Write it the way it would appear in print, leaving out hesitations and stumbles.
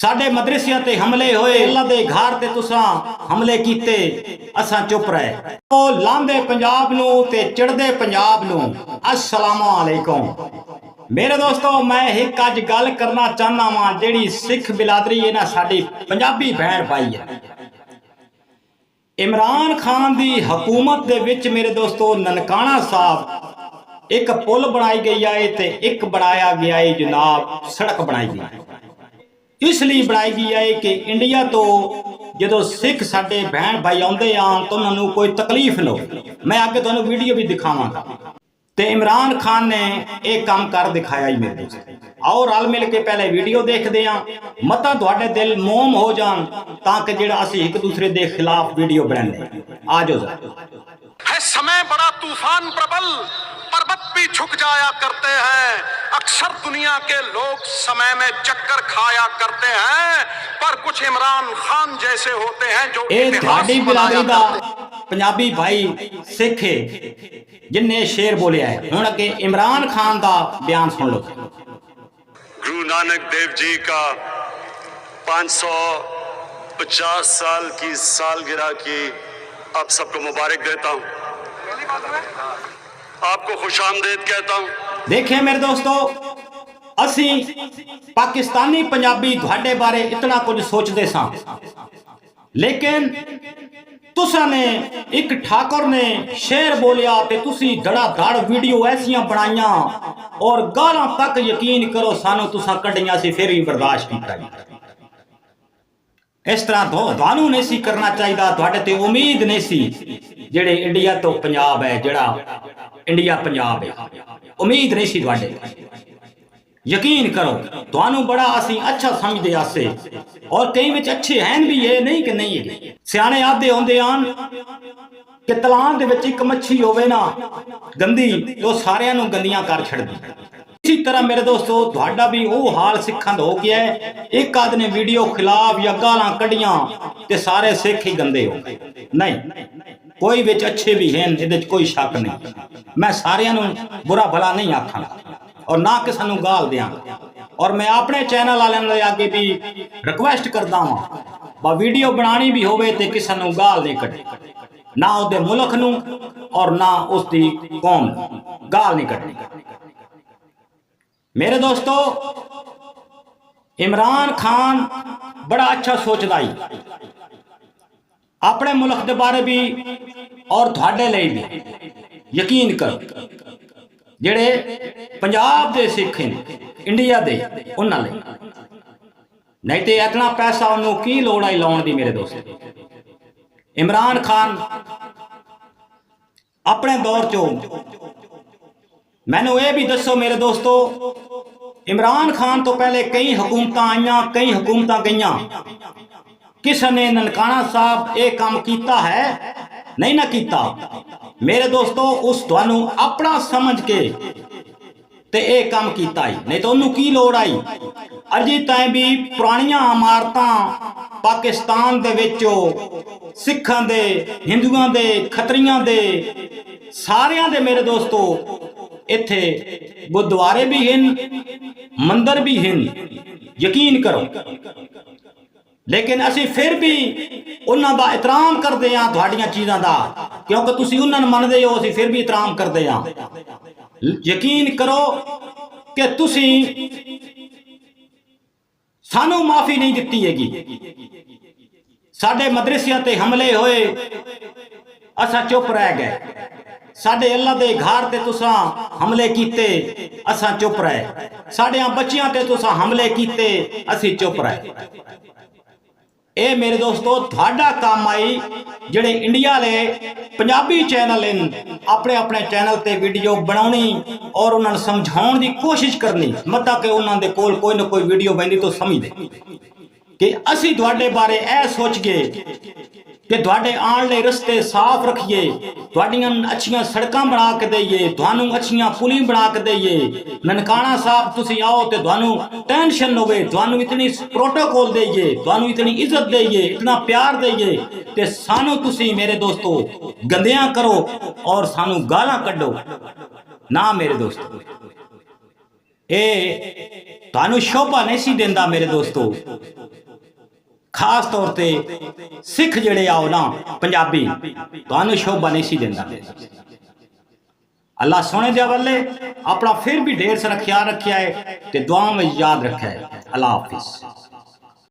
साडे मदरसिया ते हमले होए, अल्लाह दे घर ते तुसां हमले कीते, असां चुप रहे। ओ लांदे पंजाब नू ते चढ़दे पंजाब नू अस्सलामु अलैकुम। मेरे दोस्तों, मैं एक अज गल करना चाहना वां जेड़ी सिख बिरादरी है ना, साडी पंजाबी भैन भाई है। इमरान खान दी हुकूमत दे विच मेरे दोस्तों ननकाना साहब एक पुल बनाई गई है ते एक बनाया गया है जनाब सड़क बनाई गई है। इसलिए बनाई गई है कि इंडिया तो जो सिख साडे भैन भाई आते आन तो उन्होंने कोई तकलीफ न हो। मैं आगे तुहानू वीडियो भी दिखावांगा। तो इमरान खान ने एक काम कर दिखाया ही मेरे दोस्त। आओ रल मिल के पहले वीडियो देखते हैं, मता तुहाडे दिल मोम हो जान ताकि जिहड़ा असीं एक दूसरे के खिलाफ वीडियो बनाने। आ जाओ है समय बड़ा तूफान प्रबल, पर्वत भी झुक जाया करते हैं। अक्सर दुनिया के लोग समय में चक्कर खाया करते हैं, पर कुछ इमरान खान जैसे होते हैं जो इतिहास बिरादरी दा पंजाबी भाई सिख है जिन्हें शेर बोलिया है। हुण अगे इमरान खान का बयान सुन लो। गुरु नानक देव जी का 550 साल की सालगिरह की आप सबको मुबारक देता हूं, आपको खुशामदीद कहता हूं। देखिए मेरे दोस्तों, असी पाकिस्तानी पंजाबी तुहाडे बारे इतना कुछ सोचते सा, लेकिन तुसा ने एक ठाकुर ने शेर बोलिया ते तुसी धड़ाधड़ वीडियो ऐसियां बनाइया और गालां तक यकीन करो सानू तुसा कड्डियां सी फिर भी बर्दाश्त कीता। इस तरह तुहानू नहीं सी करना चाहिए, तुहाडे ते उम्मीद नहीं सी। जेड़े इंडिया तो पंजाब है, जेड़ा इंडिया पंजाब है, उम्मीद नहीं सी तुहाडे। यकीन करो तुहानू बड़ा असी अच्छा समझदे आसे, और कई विच अच्छे हैं भी है, नहीं कि नहीं है। सियाने आदे होंदे आन कि तलान दे विच इक मच्छी होवे ना गंदी तो सारियां नू गंदियां कर छड़दी। इसी तरह मेरे दोस्तों तुहाडा भी वो हाल सिखां दा हो गया है। एक आदमी ने वीडियो खिलाफ या गालां कढ़ियां ते सारे सिख ही गंदे हो गए। नहीं, कोई विच अच्छे भी हैं, इहदे च कोई शक नहीं। मैं सारियां नू बुरा भला नहीं आखांगा और ना किसी नू गाल देंगा। और मैं अपने चैनल वाले दे आगे भी रिक्वेस्ट करता हाँ, वीडियो बनानी भी होवे ते किसी नू गाल नहीं कढ़े, ना उसदे मुल्क नू और ना उसदी कौम नू गाल नहीं कढ़नी। मेरे दोस्तों, इमरान खान बड़ा अच्छा सोचता ही अपने मुल्क के बारे भी और थोड़े लिए भी। यकीन करो जेड़े पंजाब के सिख हैं इंडिया के उन्होंने नहीं तो इतना पैसा उन्होंने की लोड़ आई लाने की। मेरे दोस्त इमरान खान अपने दौर चो मैनू ये भी दसो मेरे दोस्तों, इमरान खान तो पहले कई हुकूमत आईयां, कई हुकूमत गईयां, किसी ने ननकाना साहब ये काम किया है? नहीं ना किया। मेरे दोस्तों उस तुहानू अपना समझ के ते ये काम किया ही, नहीं तो उन्होंने की लोड़ आई। अजे ताईं भी पुरानियां इमारतां पाकिस्तान दे विचो सिखां दे, हिंदुआं दे, खत्रियां दे, सारियां दे मेरे दोस्तों इत्थे गुरुद्वारे भी हैं, मंदिर भी हैं। यकीन करो, लेकिन असी फिर भी उन्हां दा एहतराम करते हैं तुहाडियां चीज़ां दा, क्योंकि तुसी उन्हां नूं मनदे हो, असी फिर भी एहतराम करते हैं। यकीन करो कि तुसी सानू माफ़ी नहीं दिती हैगी। साडे मदरसिया ते हमले होए, असा चुप रह गए। साडे अल्लाह दे घर ते तुसां हमले कीते, असां चुप रहे। साडियां बच्चियां ते तुसां हमले कीते, असी चुप रहे। ए मेरे दोस्तों तुहाडा काम आई जेड़े इंडिया ले पंजाबी चैनल हैं, अपने अपने चैनल ते वीडियो बनानी और उन्होंने समझाने की कोशिश करनी, मतलब कि उन्होंने कोल कोई ना कोई वीडियो बनती तो समझ दे कि असी तुहाडे बारे ऐ सोच गए कि तुहाडे आने ले रस्ते साफ रखिए, तुहाडियां अच्छियां सड़कां बना के दईए, तुहानू अच्छियां पुली बना के दईए। ननकाना साहब तुसी आओ तो तुहानू टेंशन होवे, तुहानू इतनी प्रोटोकॉल दईए, तुहानू इतनी इज्जत दईए, इतना प्यार दईए, ते सानू तुसी मेरे दोस्तों गंदियां करो और सानू गालां कड्डो ना। मेरे दोस्तों ਇਹ ਤੁਹਾਨੂੰ ਸ਼ੋਭਾ ਨਹੀਂ ਸੀ ਦਿੰਦਾ ਮੇਰੇ ਦੋਸਤੋ। ਖਾਸ ਤੌਰ ਤੇ ਸਿੱਖ ਜਿਹੜੇ ਆਓ ਨਾ ਪੰਜਾਬੀ, ਤੁਹਾਨੂੰ ਸ਼ੋਭਾ ਨਹੀਂ ਸੀ ਦਿੰਦਾ। अल्लाह सोने दे वाले अपना फिर भी ढेर सारा ख्याल रखा है ते दुआ में याद रखा है। अल्लाह हाफिज।